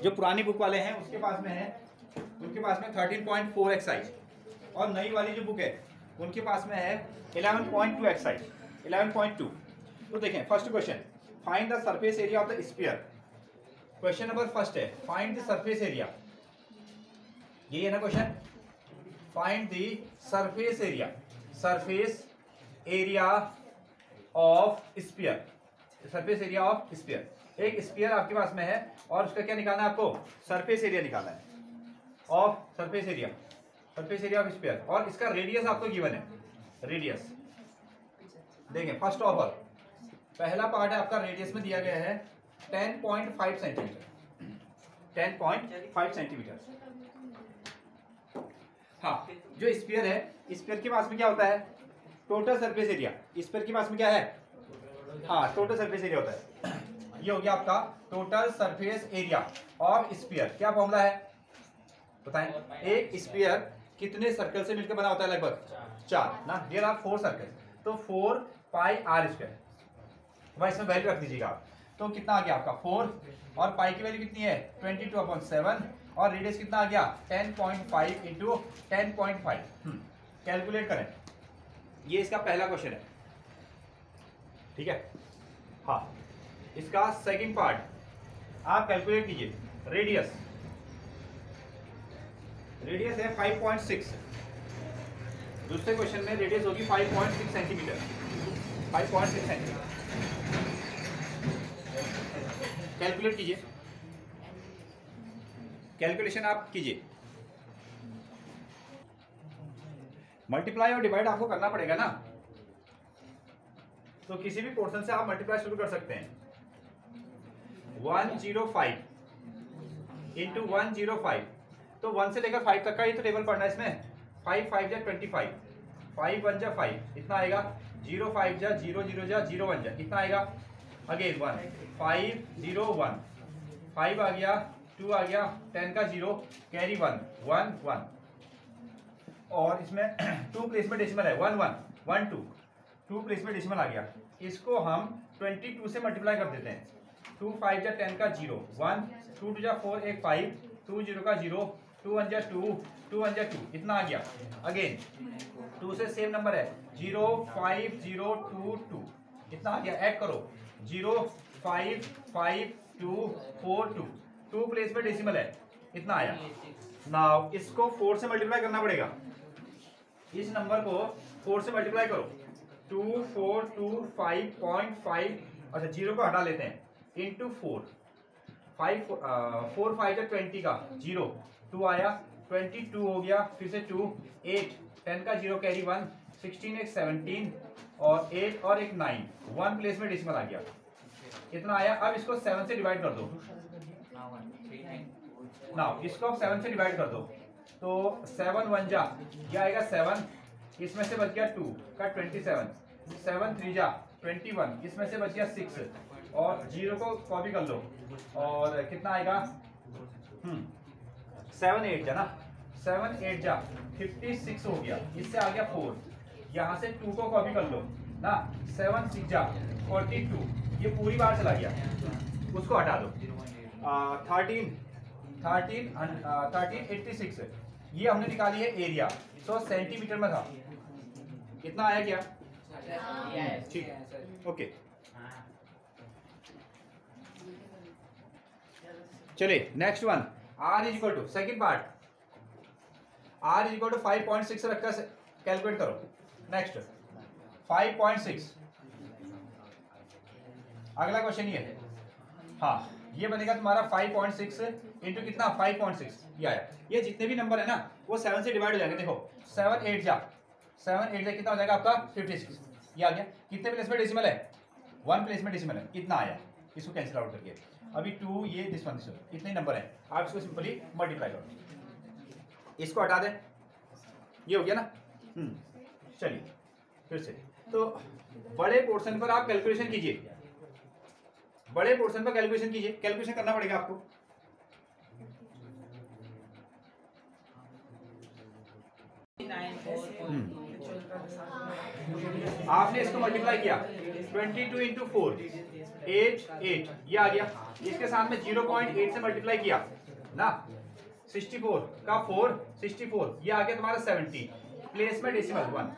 जो पुरानी बुक वाले हैं उसके पास में है, उनके पास में 13.4 एक्सरसाइज, और नई वाली जो बुक है उनके पास में है 11.2 एक्सरसाइज, 11.2। तो देखें first question, find the surface area of the sphere. Question number first है फाइंड द सरफेस एरिया, यही है ना question, find the surface area, surface area of sphere, surface area of sphere. एक स्फीयर आपके पास में है और उसका क्या निकालना है आपको, सरफेस एरिया निकालना है of surface area, surface area of sphere, और इसका रेडियस आपको गिवन है, रेडियस देखें फर्स्ट ऑफ ऑल पहला पार्ट है आपका रेडियस में दिया गया है 10.5 सेंटीमीटर, 10.5 सेंटीमीटर। हाँ, जो स्फीयर है, स्फीयर के पास में क्या होता है, टोटल सरफेस एरिया, स्फीयर के पास में क्या है, हाँ टोटल सरफेस एरिया होता है। ये हो गया आपका total surface area of sphere. क्या फॉर्मूला है बताएं, एक स्फीयर कितने सर्कल से मिलकर बना होता है, लगभग 4 ना, देयर आर 4 सर्कल, तो 4 पाई आर स्क्वायर, वह इसमें वैल्यू रख दीजिएगा। तो कितना आ गया आपका 4, और पाई की वैल्यू कितनी है 22/7, और रेडियस कितना आ गया 10.5 इंटू 10.5। कैलकुलेट करें, ये इसका पहला क्वेश्चन है, ठीक है। हाँ, इसका सेकंड पार्ट आप कैलकुलेट कीजिए, रेडियस, रेडियस है 5.6, दूसरे क्वेश्चन में रेडियस होगी 5.6 सेंटीमीटर, 5.6 सेंटीमीटर। कैलकुलेट कीजिए, कैलकुलेशन आप कीजिए, मल्टीप्लाई और डिवाइड आपको करना पड़ेगा ना, तो किसी भी पोर्शन से आप मल्टीप्लाई शुरू कर सकते हैं। 105 इंटू 105, तो 1 से लेकर 5 तक का ये तो टेबल पढ़ना है इसमें। 5 5 जा 25, 5 1 जा 5, इतना आएगा। 0 5 जा 0 0 जा 0 1 जा, इतना आएगा। अगेन 1 5 0 1, 5 आ गया, 2 आ गया, 10 का 0, कैरी 1 1 1, और इसमें 2 प्लेस में डेसिमल है, 1 1 1 2, 2 प्लेस में डेसिमल आ गया। इसको हम 22 से मल्टीप्लाई कर देते हैं। 2 5 जा 10 का 0 1, 2 2 जा 4 1 5, 2 0 का 0, 2 1 जा 2, 2 1 जा 2, इतना आ गया। अगेन 2 से सेम नंबर है, 0 5 0 2 2, इतना आ गया। ऐड करो, 0 5 5 2 4 2, 2 प्लेस में डेसिमल है, इतना आया। नाउ इसको 4 से मल्टीप्लाई करना पड़ेगा, इस नंबर को 4 से मल्टीप्लाई करो। 2 4 2 5.5, अच्छा 0 को हटा लेते हैं, इंटू 4 4 5 20 का 0, 2 आया, 22 हो गया, फिर से 2 8, 10 का 0 कैरी 1, 16 एक 17, और 8 और एक 9, 1 प्लेस में डेसिमल आ गया, इतना आया। अब इसको 7 से डिवाइड कर दो, नाउ इसको अब 7 से डिवाइड कर दो, तो 7 1 जा, यह आएगा 7, इसमें से बच गया 2 का 27, 7 3 जा 21, इसमें से बच गया 6, और 0 को कॉपी कर लो, और कितना आएगा 7 8 जा ना, 7 8 जा 56 हो गया, इससे आ गया 4, यहाँ से 2 को कॉपी कर लो ना, 7 6 जा 42, ये पूरी बार चला गया, उसको हटा दो। 13 86, ये हमने निकाली है एरिया, तो सेंटीमीटर में था, कितना आया क्या, ठीक, ओके। चलिए next one, r is equal to, second part, r is equal to 5.6 रखकर कैलकुलेट करो। नेक्स्ट 5.6, अगला क्वेश्चन ये है, हाँ ये बनेगा तुम्हारा 5.6 इंटू कितना 5.6, ये आया। ये जितने भी नंबर है ना वो 7 से डिवाइड हो जाएंगे, देखो 7 8 जा कितना हो जाएगा आपका 56, ये आ गया। कितने प्लेस में डेसिमल है, 1 प्लेस में डेसिमल है, इतना आया। इसको कैंसिल आउट करके अभी 2 ये दिस वन इतने नंबर है, आप इसको सिंपली मल्टीप्लाई करो, इसको हटा दें, ये हो गया ना। चलिए फिर से, तो बड़े पोर्शन पर आप कैलकुलेशन कीजिए, बड़े पोर्शन पर कैलकुलेशन कीजिए, कैलकुलेशन करना पड़ेगा आपको। आपने इसको मल्टीप्लाई किया 22 इंटू 4 8 8 ये आ गया। इसके साथ में 0.8 से मल्टीप्लाई किया ना 64 का 4 64 ये आ गया तुम्हारा 70 प्लेस में डेसिमल 1।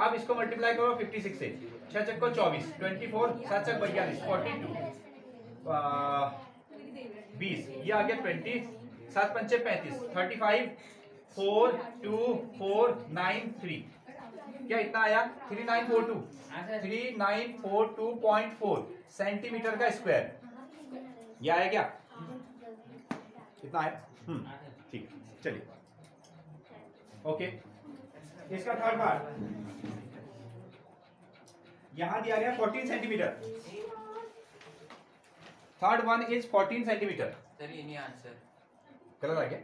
अब इसको मल्टीप्लाई करो 56 से 6 चक्को 24 24 7 चक 42 42 20 ये आ गया 20 7 पंचे 35 35 4 2 4 9 3 क्या इतना आया 3942 3942.4 सेंटीमीटर का स्क्वायर ये आया क्या कितना आया। ठीक है चलिए ओके। इसका थर्ड पार्ट यहां दिया गया 14 centimetre. Third one is 14 centimetre. Sir ये नहीं आंसर गलत आ गया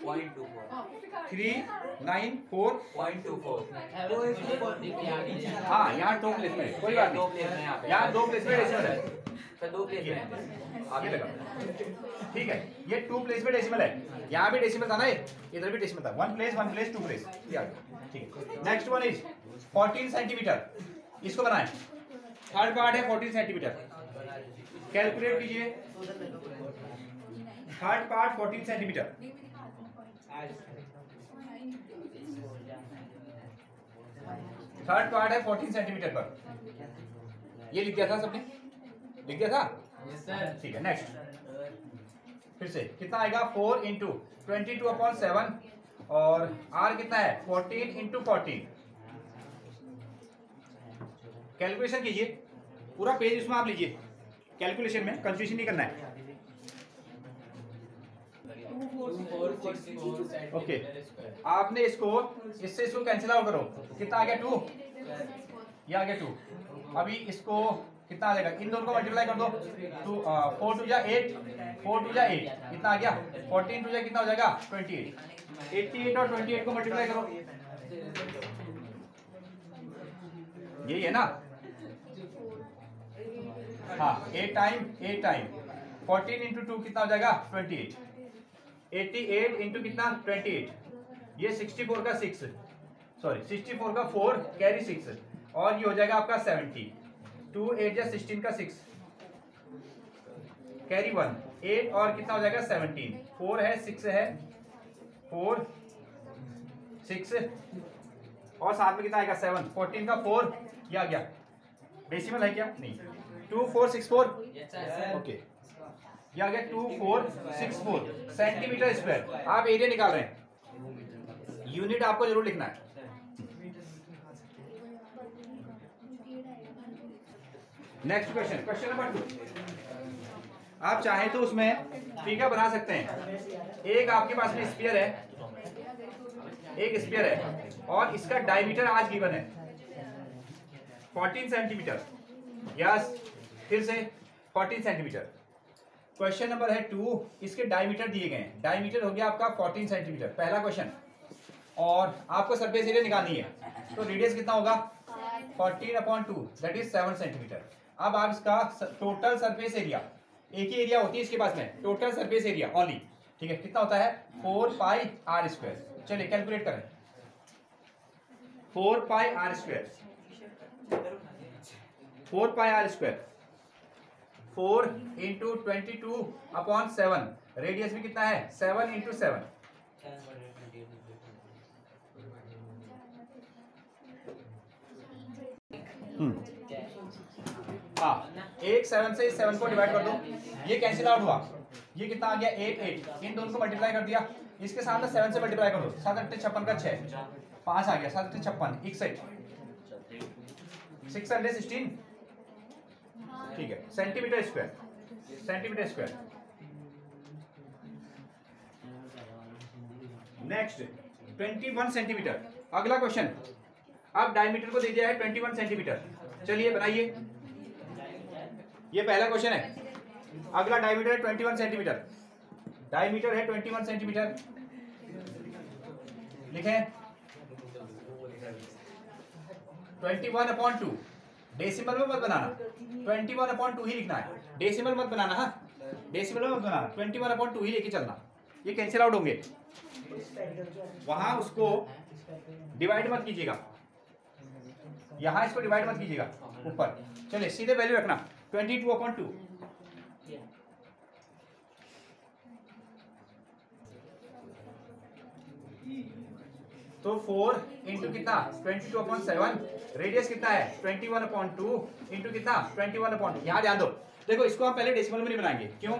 394.24 हाँ यहाँ दो प्लेस में कोई बात नहीं यहाँ दो प्लेस में डेसिमल है सर 2 प्लेस में आगे लगा ठीक है। ये 2 प्लेस में डेसिमल है यहाँ भी डेसिमल था ना इधर भी डेसिमल था 1 प्लेस 2 प्लेस ठीक है। नेक्स्ट वन इज 14 सेंटीमीटर इसको बनाएं। थर्ड पार्ट है 14 सेंटीमीटर कैलकुलेट कीजिए। Third part 14 centimetre third part है 14 सेंटीमीटर पर ये लिख दिया था सबने लिख दिया था ठीक है। नेक्स्ट फिर से कितना आएगा 4 इंटू 22/7 और r कितना है 14 इंटू 14 कैलकुलेशन कीजिए पूरा पेज उसमें आप लीजिए कैलकुलेशन में कंफ्यूजन नहीं करना है। ओके आपने इसको इससे इसको कैंसिल आउट करो कितना आ गया 2 ये आ गया 2। अभी इसको कितना आ जाएगा इन दोनों को मल्टीप्लाई कर दो 4 2 जा 8 4 2 जा 8 कितना आ गया 14 2 जा कितना हो जाएगा 28 88 और 28 को मल्टीप्लाई करो यही है ना। हाँ 8 टाइम 14 इंटू 2 कितना हो जाएगा 28 88 इंटू कितना 28 ये 64 का 6 सॉरी 64 का 4 कैरी 6 और ये हो जाएगा आपका 70 2 8 या 16 का 6 कैरी 1 8 और कितना हो जाएगा 17 4 है 6 है 4 6 और साथ में कितना आएगा 7 14 का 4 ये आ गया डेसिमल है क्या नहीं 2464 ओके ये आ गया 2464 सेंटीमीटर स्क्वायर। आप एरिया निकाल रहे हैं यूनिट आपको जरूर लिखना है। नेक्स्ट क्वेश्चन क्वेश्चन नंबर 2 आप चाहें तो उसमें फिगर बना सकते हैं। एक आपके पास में स्फीयर है एक स्फीयर है और इसका डायमीटर आज गिवन है 14 सेंटीमीटर यस फिर से 14 सेंटीमीटर। क्वेश्चन नंबर है 2 इसके डायमीटर दिए गए हैं। डायमीटर हो गया आपका 14 सेंटीमीटर पहला क्वेश्चन और आपको सरफेस एरिया निकालनी है तो रेडियस कितना होगा 14/2 दैट इज 7 सेंटीमीटर। अब आप इसका टोटल सरफेस एरिया एक ही एरिया होती है इसके पास में टोटल सरफेस एरिया ओनली ठीक है कितना होता है 4πr²। चलिए कैलकुलेट करें 4πr²। 4πr² 4 इंटू 22/7 रेडियस भी कितना है 7 इंटू 7 हाँ एक 7 से 7 को डिवाइड कर दो ये कैंसिल आउट हुआ ये कितना आ गया 8 8 इन दोनों को मल्टीप्लाई कर दिया इसके साथ में 7 से मल्टीप्लाई कर दो 7 8 56 का 6 5 आ गया 7 8 56 61 616 ठीक है सेंटीमीटर स्क्वायर। नेक्स्ट 21 सेंटीमीटर अगला क्वेश्चन। अब डायमीटर को दे दिया है 21 सेंटीमीटर। चलिए बनाइए ये पहला क्वेश्चन है। अगला डायमीटर है 21 सेंटीमीटर डायमीटर है 21 सेंटीमीटर लिखें 21/2 डेसिमल में मत बनाना 21/2 ही लिखना है डेसिमल मत बनाना। हाँ डेसिमल में मत बनाना 21/2 ही लेके चलना ये कैंसिल आउट होंगे, वहां उसको डिवाइड मत कीजिएगा, यहां इसको डिवाइड मत कीजिएगा ऊपर। चलिए सीधे वैल्यू रखना 22/2। तो 4 इंटू कितना 22/7, रेडियस कितना है 21/2 इंटू कितना 21/2। यहाँ ध्यान दो, देखो इसको हम पहले डेसिमल में नहीं बनाएंगे, क्यों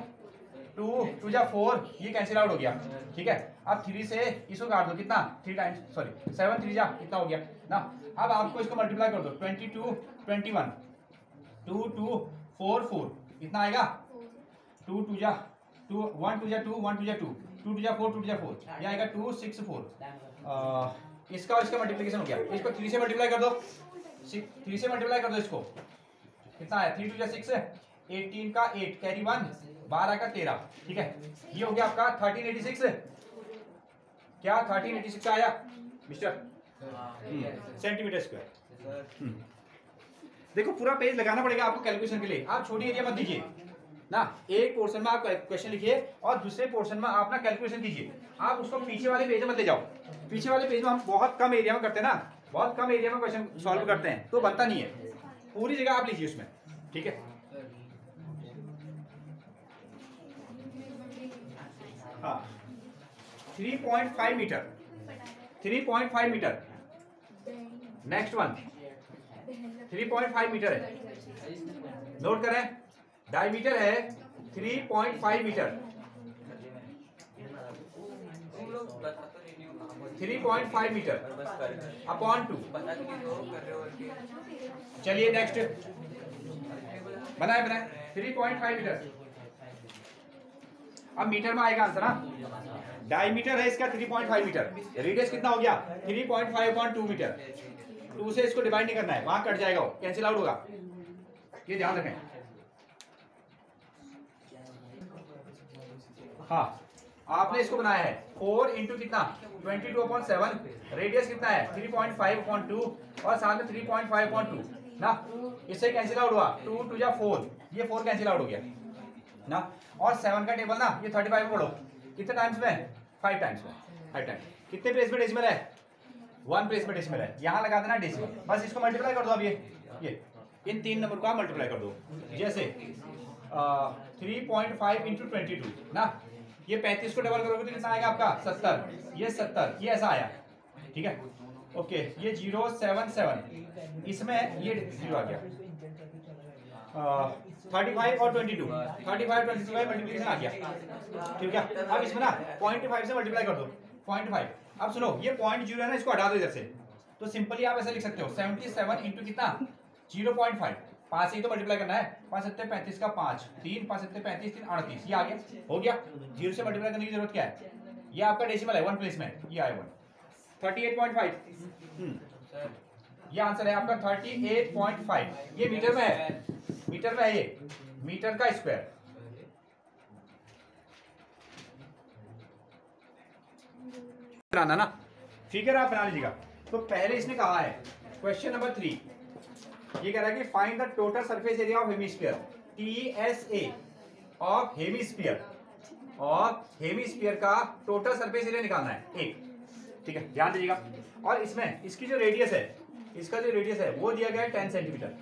2 2 जा 4, ये कैंसिल आउट हो गया, ठीक है। अब 3 से इसको काट दो, कितना 3 टाइम्स सॉरी 7 3 जा कितना हो गया ना। अब आपको इसको मल्टीप्लाई कर दो 22 21 2 2 4 4 इतना आएगा 2 2 जा 2 1 2 जा 2 1 2 जा 2 2 2 जा 4 2 2 जा 4, ये आएगा 2 6 4। इसका और इसका मल्टीप्लिकेशन हो गया, इसको 3 से मल्टीप्लाई कर दो, 3 से मल्टीप्लाई कर दो, इसको कितना है 3 2 जा 6 18 का 8 कैरी 1 12 का 13, ठीक है। ये हो गया आपका 1386, क्या 1386 आया मिस्टर सेंटीमीटर स्क्वायर। देखो पूरा पेज लगाना पड़ेगा आपको कैलकुलेशन के लिए, आप छोटी एरिया मत दीजिए ना। एक पोर्शन में आप क्वेश्चन लिखिए और दूसरे पोर्शन में आप ना कैलकुलेशन कीजिए, आप उसको पीछे वाले पेज में मत ले जाओ। पीछे वाले पेज में हम बहुत कम एरिया में करते हैं ना, बहुत कम एरिया में क्वेश्चन सॉल्व करते हैं तो बनता नहीं है, पूरी जगह आप लीजिए उसमें, ठीक है। हाँ 3.5 metre 3.5 metre, next one 3.5 metre है, नोट करें। डायमीटर है 3.5 मीटर, 3.5 मीटर अपॉन 2। चलिए नेक्स्ट बनाए 3.5 मीटर। अब मीटर में आएगा आंसर ना, डायमीटर है इसका 3.5 मीटर, रेडियस कितना हो गया 3.5/2 मीटर। 2 से इसको डिवाइड नहीं करना है, वहां कट जाएगा, कैंसिल आउट होगा, ये ध्यान रखें। हाँ आपने इसको बनाया है 4 इंटू कितना 22/7, रेडियस कितना है 3.5/2 और साथ में 3.5/2 ना, इससे कैंसिल आउट हुआ 2 2 जा 4, ये 4 कैंसिल आउट हो गया ना। और 7 का टेबल ना ये 35 में पढ़ो, कितने टाइम्स में 5 टाइम्स में, 5 टाइम्स। कितने प्लेस में डेसिमल है 1 प्लेस में डेसिमल है, यहाँ लगा देना डेसिमल, बस इसको मल्टीप्लाई कर दो। अब ये इन 3 नंबर को आप मल्टीप्लाई कर दो, जैसे 3.5 इंटू 22 ना, ये 35 को डबल करोगे तो कितना आएगा आपका 70, ये 70, ये ऐसा आया, ठीक है ओके। ये 077, इसमें ये 0 आ गया, 35 और 22, 35 22 का मल्टीप्लिकेशन आ गया, ठीक है। अब इसमें ना 0.5 से मल्टीप्लाई कर दो 0.5। अब सुनो ये 0.0 है ना, इसको हटा दो इधर से, तो सिंपली आप ऐसे लिख सकते हो 77 इंटू कितना 0.5, 5 से ही तो मल्टीप्लाई करना है, 5 7 35 का 5 3 5 7 35 3 38, ये आ गया, हो गया। 0 से मल्टीप्लाई करने की जरूरत क्या है, ये आपका डेसिमल है 1 प्लेस में, ये आया 1 38.5। ये आंसर है आपका 38.5। ये मीटर में है, मीटर में है, ये मीटर का स्क्वायर। बनाना ना फिगर आप बना लीजिएगा। तो पहले इसने कहा है क्वेश्चन नंबर 3, ये कह रहा है कि find the total surface area of hemisphere, TSA of hemisphere, और हेमिस्फीयर का टोटल सरफेस एरिया निकालना है एक, ठीक है ध्यान दीजिएगा। और इसमें इसकी जो रेडियस है, इसका जो रेडियस है वो दिया गया है 10 सेंटीमीटर,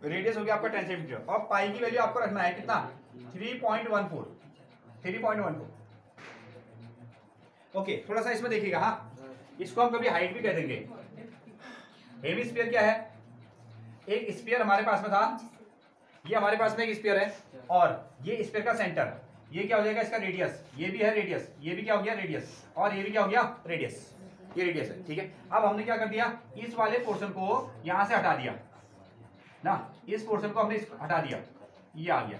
रेडियस हो गया आपका 10 सेंटीमीटर, और पाई की वैल्यू आपको रखना है कितना 3.14। ओके थोड़ा सा इसमें देखिएगा, हाँ इसको हम कभी हाइट भी कह देंगे। हेमिस्फीयर क्या है, एक स्फीयर हमारे पास में था, ये हमारे पास में एक स्फीयर है, और ये स्फीयर का सेंटर, ये क्या हो जाएगा इसका रेडियस, ये भी है रेडियस, ये भी क्या हो गया रेडियस, और ये भी क्या हो गया रेडियस, ये रेडियस है, ठीक है। अब हमने क्या कर दिया, इस वाले पोर्शन को यहां से हटा दिया ना, इस पोर्शन को हमने हटा दिया, ये आ गया,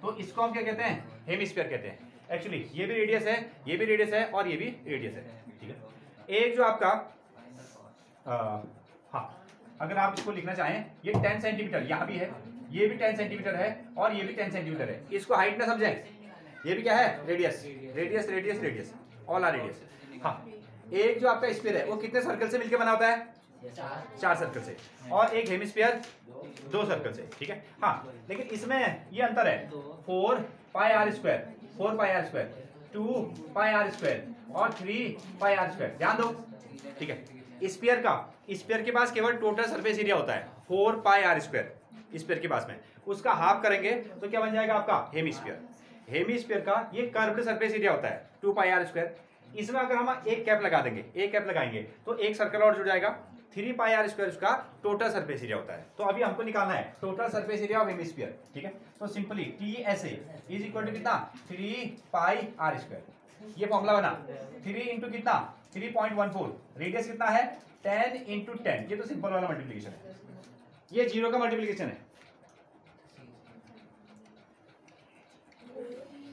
तो इसको हम क्या कहते हैं हेमिस्फीयर कहते हैं। एक्चुअली ये भी रेडियस है, ये भी रेडियस है, और ये भी रेडियस है, ठीक है। एक जो आपका हाँ अगर आप इसको लिखना चाहें, ये 10 सेंटीमीटर यहाँ भी है, ये भी 10 सेंटीमीटर है, और ये भी 10 सेंटीमीटर है, इसको हाइट ना समझें, ये भी क्या है radius, radius radius radius, all are radius. हाँ एक जो आपका स्फीयर है वो कितने सर्कल से मिलकर बना होता है, 4 सर्कल से, और एक हेमिस्फीयर 2 सर्कल से, ठीक है। हाँ लेकिन इसमें ये अंतर है 4 pi are square, 2 pi are square और 3 पाई आर स्क्वायर। ध्यान दो, ठीक है। स्फीयर के पास केवल टोटल सरफेस एरिया होता है 4 पाई आर स्क्वायर। स्फीयर के पास में उसका हाफ करेंगे तो क्या बन जाएगा आपका हेमिस्फीयर। हेमिस्फीयर का ये कर्व्ड सरफेस एरिया होता है 2 पाई आर स्क्वायर। इसमें अगर हम एक कैप लगा देंगे, एक कैप लगाएंगे तो एक सर्कल और जुड़ जाएगा। 3 पाई आर स्क्वायर उसका टोटल सरफेस एरिया होता है। तो अभी हमको निकालना है total surface area of hemisphere, ठीक है। तो simply TSA is equal to कितना 3 पाई आर स्क्वायर। ये फॉर्मूला बना 3 इंटू कितना 3.14, रेडियस कितना है 10 इंटू 10। ये तो सिंपल वाला मल्टीप्लीकेशन है, ये 0 का मल्टीप्लीकेशन है।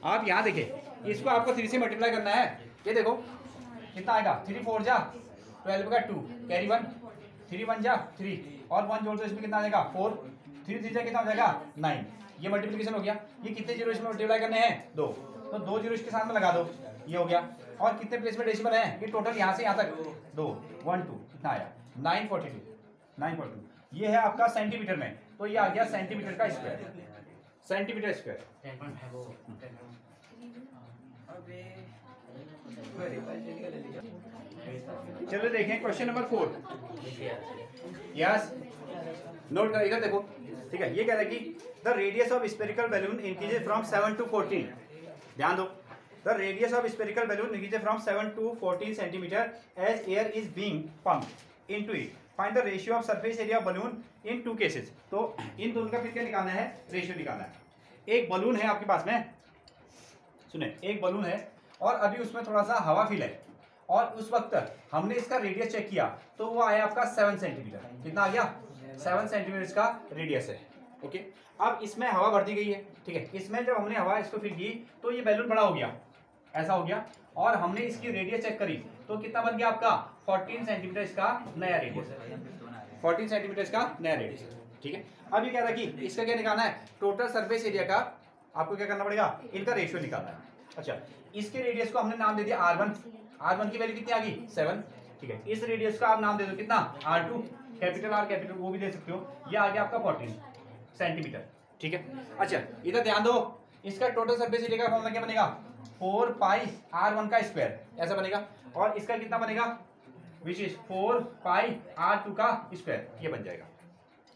आप यहाँ देखिए, इसको आपको 3 से मल्टीप्लाई करना है। ये देखो कितना आएगा 3 4 जा 12 का 2 कैरी 1, 3 1 जा 3 और 1 जोड़ दो, इसमें कितना आ जाएगा 4, 3 3 जा कितना हो जाएगा 9। ये मल्टीप्लिकेशन हो गया। ये कितने जीरो इसमें मल्टीप्लाई करने हैं 2, तो 2 जीरो इसके साथ में लगा दो, ये हो गया। और कितने प्लेस में डेसिमल है ये टोटल यहाँ से यहाँ तक 2 1 2 कितना आया 942। ये है आपका सेंटीमीटर में, तो ये आ गया सेंटीमीटर का स्क्वायर, सेंटीमीटर स्क्वायर। चलो देखें क्वेश्चन नंबर 4। यस, नोट कर इधर देखो, ठीक है। ये कह रहा है कि the radius of spherical balloon increases from 7 to 14। ध्यान दो, the radius of spherical balloon increases from 7 to 14 centimetre as air is being pumped into it. Find the ratio of surface area of balloon in 2 cases. तो इन दोनों का फिर क्या निकालना है, रेशियो निकालना है। एक बलून है आपके पास में, सुने, एक बलून है और अभी उसमें थोड़ा सा हवा फिल है और उस वक्त हमने इसका रेडियस चेक किया तो वो आया आपका 7 सेंटीमीटर। कितना आ गया 7 सेंटीमीटर इसका रेडियस है, ओके। अब इसमें हवा भर दी गई है, ठीक है। इसमें जब हमने हवा इसको फिल की तो ये बैलून बड़ा हो गया, ऐसा हो गया। और हमने इसकी रेडियस चेक करी तो कितना बन गया आपका 14 सेंटीमीटर इसका नया रेडियस है, 14 सेंटीमीटर इसका नया रेडियस है, ठीक है। अब ये कह रहा है कि इसका क्या निकालना है, टोटल सरफेस एरिया का आपको क्या करना पड़ेगा, इनका रेशियो निकालना है। अच्छा, इसके रेडियस को हमने नाम दे दिया R1। R1 की वैल्यू कितनी आ गई 7, ठीक है। इस रेडियस का आप नाम दे दो कितना R2, कैपिटल R कैपिटल वो भी दे सकते हो। ये आ गया आपका 14 सेंटीमीटर, ठीक है। अच्छा इधर ध्यान दो, इसका टोटल सरफेस एरिया का फॉर्मूला क्या बनेगा 4 पाई R1 का स्क्वायर, ऐसा बनेगा। और इसका कितना बनेगा विच इज 4 पाई R2 का स्क्वायर, ये बन जाएगा।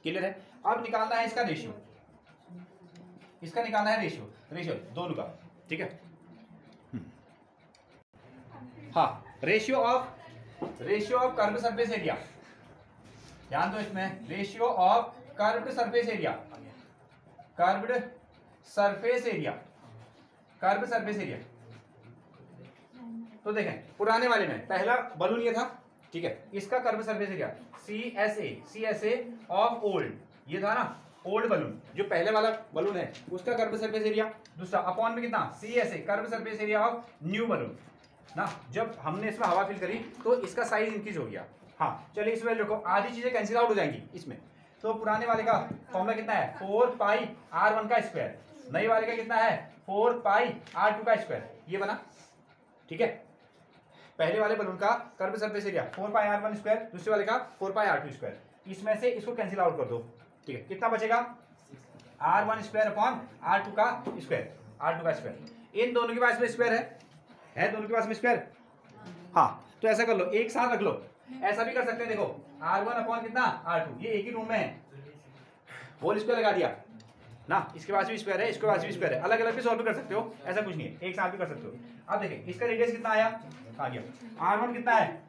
क्लियर है। अब निकालना है इसका रेशियो, इसका निकालना है रेशियो दोनों का, ठीक है। हाँ, ratio of curved surface area, ध्यान दो इसमें, ratio of curved surface area, curved surface area. तो देखें पुराने वाले में पहला बलून ये था, ठीक है। इसका curved surface area CSA of old, ये था ना ओल्ड बलून, जो पहले वाला बलून है उसका कर्व्ड सरफेस एरिया। दूसरा अपॉन में कितना CSA curved surface area of new balloon ना, जब हमने इसमें हवा फिल करी तो इसका साइज इंक्रीज हो गया। हाँ चलिए इस वैल्यू रखो, आधी चीजें कैंसिल आउट हो जाएंगी इसमें। तो पुराने वाले का फॉर्मूला कितना है 4 पाई R1 का स्क्वायर, नए वाले का कितना है 4 पाई R2 का स्क्वायर, ये बना, ठीक है। पहले वाले बलून का कर्व सरफेस एरिया 4 पाई R1 स्क्वायर, दूसरे वाले का 4 पाई R2 स्क्वायर। इसमें से इसको कैंसिल आउट कर दो, ठीक है। कितना बचेगा R1 स्क्वायर अपॉन R2 का स्क्वायर। इन दोनों के पास में स्क्वायर है दोनों के पास में स्क्वायर। हाँ तो ऐसा कर लो, एक साथ रख लो, ऐसा भी कर सकते हैं। देखो R1 अपॉन कितना R2, ये एक ही रूम में है, होल स्क्वायर लगा दिया ना, इसके पास भी स्क्वायर है, इसके पास भी स्क्वायर है, अलग अलग भी सॉल्व कर सकते हो, ऐसा कुछ नहीं है, एक साथ भी कर सकते हो। अब देखिए इसका रेडियस कितना आया, आ गया R1 कितना है,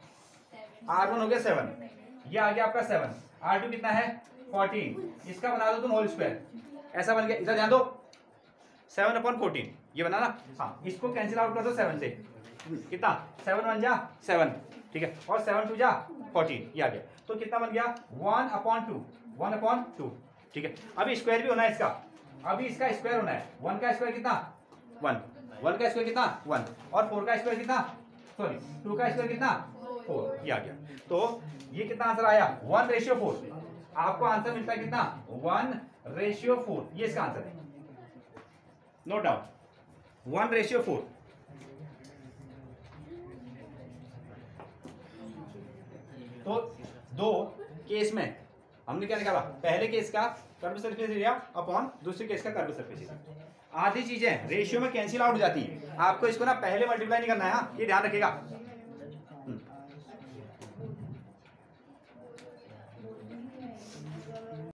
R1 हो गया 7, ये आ गया आपका 7, R2 कितना है 14, इसका बना दो तुम होल स्क्वायर, ऐसा बन गया। इधर ध्यान दो 7 अपॉन 14 ये बना ना, हाँ इसको कैंसिल आउट कर दो 7 से, कितना 7 1 जा 7, ठीक है, और 7 2 जा 14, ये आ गया। तो कितना बन गया 1 अपॉन 2, ठीक है। अभी स्क्वायर भी होना है इसका, अभी इसका स्क्वायर होना है। 1 का स्क्वायर कितना 1 का स्क्वायर कितना 1, और 4 का स्क्वायर कितना 2 का स्क्वायर कितना 4, ये आ गया। तो ये कितना आंसर आया 1:4। आपको आंसर मिलता है कितना 1:4, ये इसका आंसर है, नो डाउट 1:4। तो दो केस में हमने क्या निकाला, पहले केस का कर्व सरफेस एरिया अपॉन दूसरे केस का कर्व सरफेस एरिया। आधी चीजें रेशियो में कैंसिल आउट हो जाती है, आपको इसको ना पहले मल्टीप्लाई नहीं करना है, हाँ ये ध्यान रखिएगा।